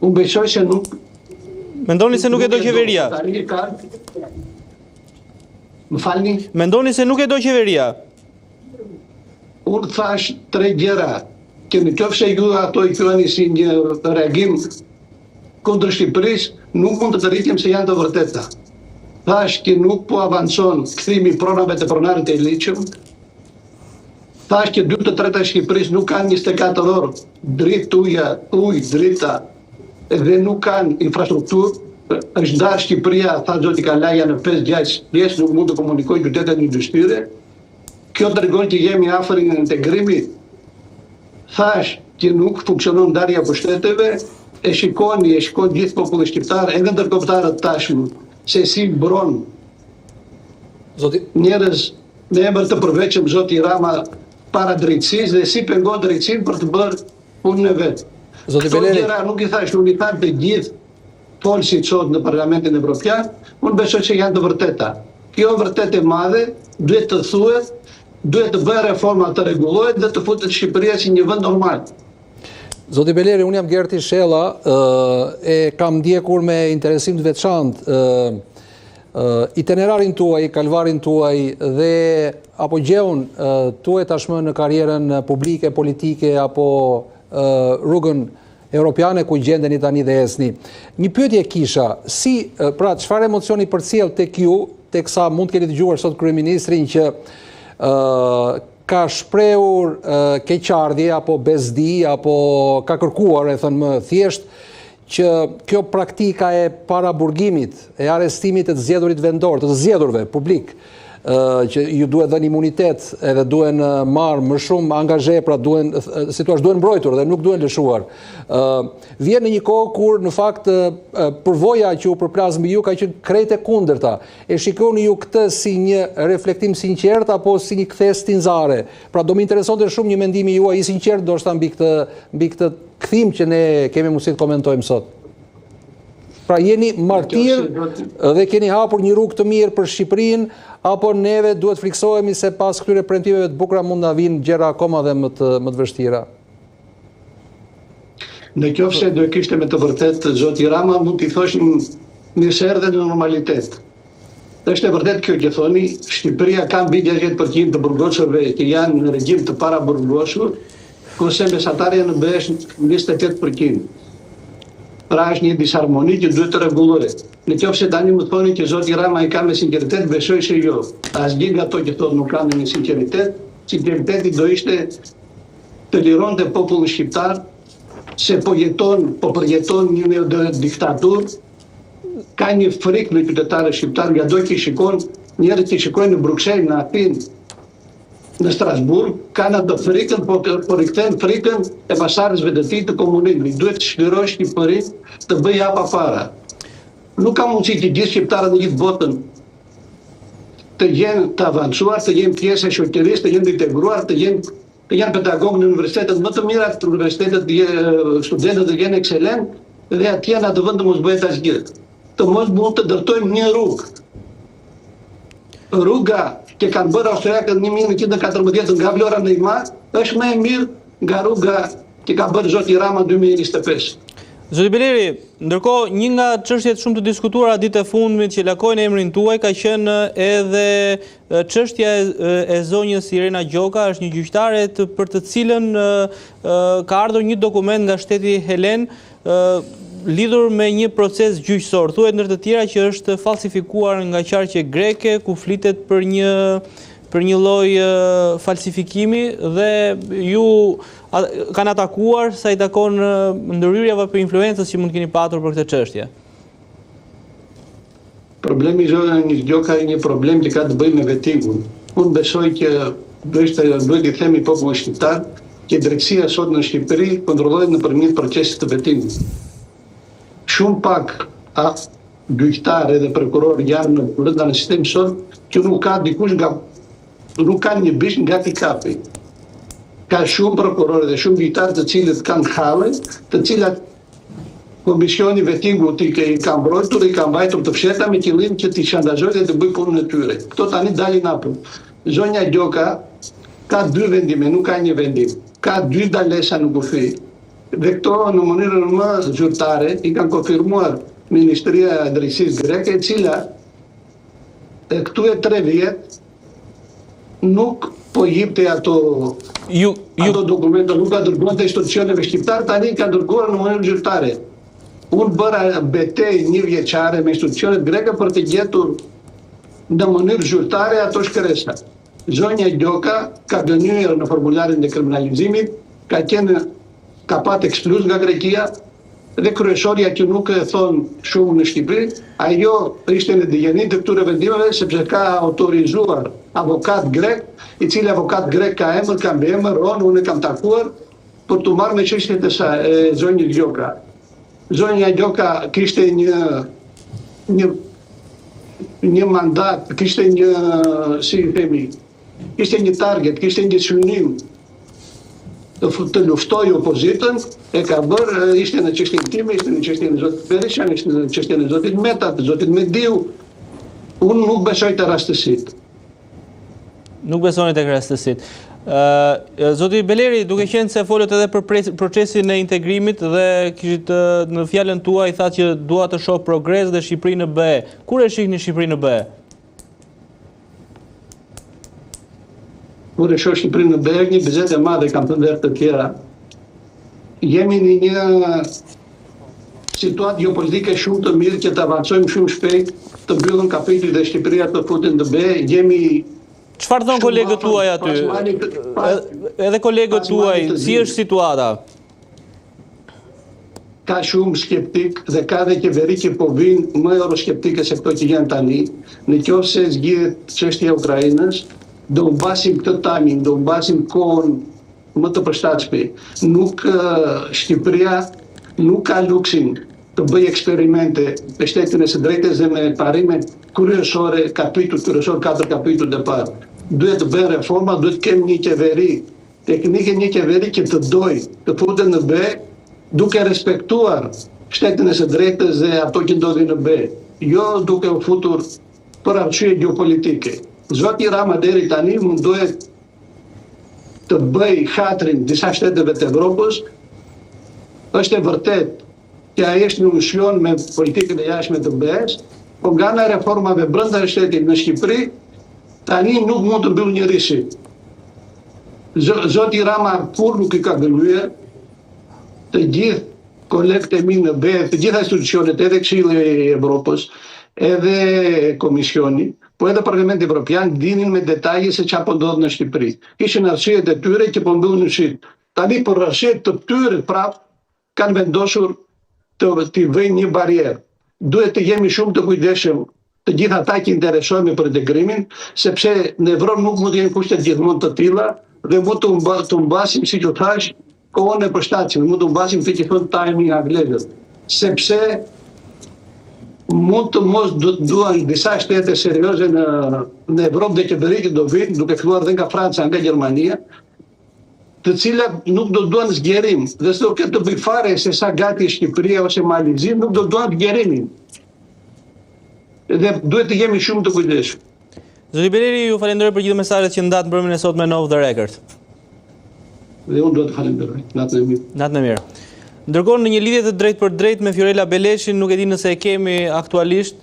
Unë besoj se nuk... Mendoni se nuk e do qeveria? Më falni? Mendoni se nuk e do qeveria? Unë thash 3 gjëra, që në qoftë se ju ato i quani si një reagim kundër Shqipërisë, nuk mund të rritim se janë të vërteta. Thash që nuk po avancon kthimi i pronave të pronarit e ligjshëm. Thash që 2/3 e Shqipërisë nuk kanë 24 orë dritë ujë, drita, dhe nuk kanë infrastrukturë. Është ndarë Shqipëria, tha zoti Kalaja, në 5-6 pjesë, nuk mund të komunikojë qytetet në dyshtyre. Kjo tregon që jemi afër një integrimi. Thash që nuk funksionon ndarja pushteteve, e shikon gjithë populli shqiptar, edhe ndërkombëtarët tashmë, se si mbron njerëz me emër të përveçëm zoti Rama para drejtësisë dhe si pengon drejtësinë për të bërë punën e vet. Këto gjëra nuk i thash unë, i thash të gjithë folësit sot në Parlamentin Evropian, unë besoj që janë të vërteta. Kjo vërtet e madhe duhet të thuhet, duhet të bëjë reforma të rregullohet dhe të futet Shqipëria si një vend normal. Zoti Beleri, unë jam Gerti Shella, e kam ndjekur me interesim të veçantë itinerarin tuaj, kalvarin tuaj dhe apogjeun tuaj tashmë në karrierën publike, politike apo rrugën europiane ku gjendeni tani dhe esni. Një pyetje kisha, pra çfarë emocioni përcjell tek ju, teksa mund të keni dëgjuar sot kryeministrin që ka shprehur keqardhje apo bezdi apo ka kërkuar, e thënë më thjesht, që kjo praktika e paraburgimit, e arrestimit të zgjedhurit vendor, të zgjedhurve publik, që ju duhet dhënë imunitet edhe duhen marrë më shumë angazhe, pra duhen mbrojtur dhe nuk duhen lëshuar. Vjen në një kohë kur në fakt përvoja që u përplas mbi ju ka qenë krejt e kundërta. E shikoni ju këtë si një reflektim sinqert apo si një kthes tinzare? Pra do më interesonte shumë një mendimi juaj i sinqert ndoshta mbi këtë kthim që ne kemi mundësi të komentojmë sot. Pra jeni martir dhe keni hapur një rrugë të mirë për Shqipërinë, apo neve duhet friksohemi se pas këtyre premtimeve të bukura mund na vinë gjëra akoma dhe më të vështira? Në qoftë se do kishte me të vërtetë zoti Rama, mund t'i thoshim nëse erdhe në normalitet. Është e vërtetë kjo që thoni, Shqipëria ka mbi 60% të burgosurve që janë në regjim të paraburgosur, kurse mesatarja në BE është 28%. Pra është një disharmoni që duhet të rregullohet. Në qoftë se tani më thoni që zoti Rama i ka me sinqeritet, besoj se jo. Asgjë nga ato që thotë nuk kanë me sinqeritet. Sinqeriteti do ishte të lironte popullin shqiptar se po përjeton një diktaturë. Ka një frikë në qytetarët shqiptar, nga do që shikon njerëz që shikojnë në Bruxelles, në Athinë, në Strasburg, kanë atë frikën, por i kthejnë frikën e pasardhësve të tij të komunizmit. Duhet të shkëlqyrojë Shqipërinë të bëjë hapa para. Nuk ka mundësi që gjithë shqiptarët në gjithë botën të jenë të avancuar, të jenë pjesë e shoqërisë, të jenë të integruar, të jenë pedagogë në universitetet më të mira, të universitetet studentët të jenë ekselent dhe atje në atë vend të mos bëhet asgjë. Të mos mund të ndërtojmë një rrugë. Rruga që kanë bërë austriakët në 1914 nga Vlora në Imar është më e mirë nga rruga që ka bërë zoti Rama 2025. Zoti Beleri, ndërkohë një nga çështjet shumë të diskutuara ditë e fundmit që lakojnë emrin tuaj ka qenë edhe çështja e zonjës Irena Gjoka, është një gjyqtare për të cilën ka ardhur një dokument nga shteti helen lidhur me një proces gjyqësor. Thuhet ndër të tjera që është falsifikuar nga qarqe greke, ku flitet për një lloj falsifikimi dhe ju kanë atakuar sa i takon ndërhyrjeve për influencës që mund keni patur për këtë çështje. Problemi i zonjës Gjoka është një problem që ka të bëjë me vettingun. Unë besoj që duhet i themi popullit shqiptar që drejtësia sot në Shqipëri kontrollohet nëpërmjet procesit të vettingut. Shumë pak gjyqtarë dhe prokurorë janë brenda në sistem sot që nuk ka një bish nga pikapi. Ka shumë prokurorë dhe shumë gjyqtarë të cilët kanë halle, të cilat komisioni vettingut i ka mbrojtur, i ka mbajtur të fshehta me qëllim që t'i shantazhojë dhe të bëjë punën e tyre. Këto tani dalin hapur. Zonja Gjoka ka 2 vendime, nuk ka një vendim. Ka 2 dalesa në kufi. Dhe këto në mënyrën më zyrtare i kanë konfirmuar Ministria e Drejtësisë greke, e cila këtu e 3 vjet nuk po jepte ato dokumenta, nuk ka dërguar te institucioneve shqiptare, tani ka dërguar në mënyrë zyrtare. Unë bëra betej 1 vjeçare me institucionet greke për të gjetur në mënyrë zyrtare ato shkresa. Zonja Gjoka ka dënyer në formularin e kriminalizimit, ka pat ekskluz nga Greqia, dhe kryesorja që nuk e thon shumë në Shqipëri, ajo ishte në dijenit të këtyre vendimeve sepse ka autorizuar avokat grek, i cili avokat grek ka emër, ka emër, unë e kam takuar për të marrë me çështjet e zonjës Gjoka. Zonja Gjoka kishte një mandat, kishte kishte një target, kishte një synim të luftoj opozitën, e ka bërë, ishte në çështjen time, ishte në çështjen e zotit Berisha, ishte në çështjen e zotit Meta, të zotit Mediu. Unë nuk besoj të rastësit. Nuk besoni tek rastësit. Zoti Beleri, duke qenë se folët edhe për procesin e integrimit dhe kishit në fjalën tuaj thatë që dua të shoh progres dhe Shqipëri në BE. Kur e shihni Shqipëri në BE? Kur e shoh Shqipërinë në BE, një bisedë e madhe kam thënë të tjera. Jemi në një situatë geopolitike shumë të mirë që të avancojmë shumë shpejt, të mbyllën kapitujt dhe Shqipëria të futen në BE. Çfarë thon kolegët tuaj aty? Edhe kolegët tuaj, si është situata? Ka shumë skeptik dhe ka dhe qeveri që po vinë më euroskeptike se këto që janë tani. Nëse zgjidhet çështja e Ukrainës, do mbasim këtë timing, do mbasim kohën më të përshtatshme. Shqipëria nuk ka luksin të bëj eksperimente me shtetin e së drejtës dhe me parime kryesore, kapitull kryesor, 4 kapitull e parë. Duhet të bëjë reforma, duhet të kemi një qeveri teknike, një qeveri që të doj të futet në BE, duke respektuar shtetin e së drejtës dhe ato që ndodhin në BE, jo duke u futur për arsye geopolitike. Zoti Rama deri tani mundohet të bëj hatrin disa shteteve të Evropës. Është e vërtet që ai është në ushjon me politikën e jashtme të BE-s, por nga ana e reformave brenda shtetit në Shqipëri, tani nuk mund të mbyll një risi. Zoti Rama kur nuk i ka gënyer të gjithë kolegët e mi në BE, të gjitha institucionet, edhe Këshilli i Evropës, edhe Komisioni, po edhe Parlamenti Evropian dinin me detaje se çfarë po ndodh në Shqipëri. Kishin arsyet e tyre që po mbyllin shit. Tani për arsyet të tyre prap kanë vendosur të vëjnë një barierë. Duhet të jemi shumë të kujdesshëm të gjithë ata që interesohemi për integrimin, sepse në Evropë nuk mund të jenë kushtet gjithmonë të tilla dhe mund të mbasim, siç u thash, kohën e përshtatshme, mund të mbasim këtë që thon timing anglezët, sepse mund të mos duan disa shtete serioze në Evropë dhe qeveri që do vinë, duke filluar dhe nga Franca, nga Gjermania, të cilat nuk do duan zgjerim, dhe s'do ketë të bëj fare se sa gati Shqipëria ose Malizia, nuk do duan zgjerimin. Dhe duhet të jemi shumë të kujdesshëm. Zoti Beleri, ju falenderoj për gjithë mesazhet që ndat mbrëmjen e sotme në Off the Record. Dhe unë do të falenderoj. Natën e mirë. Natën e mirë. Ndërkohë në një lidhje të drejtë për drejtë me Fiorella Beleshin, nuk e di nëse e kemi aktualisht,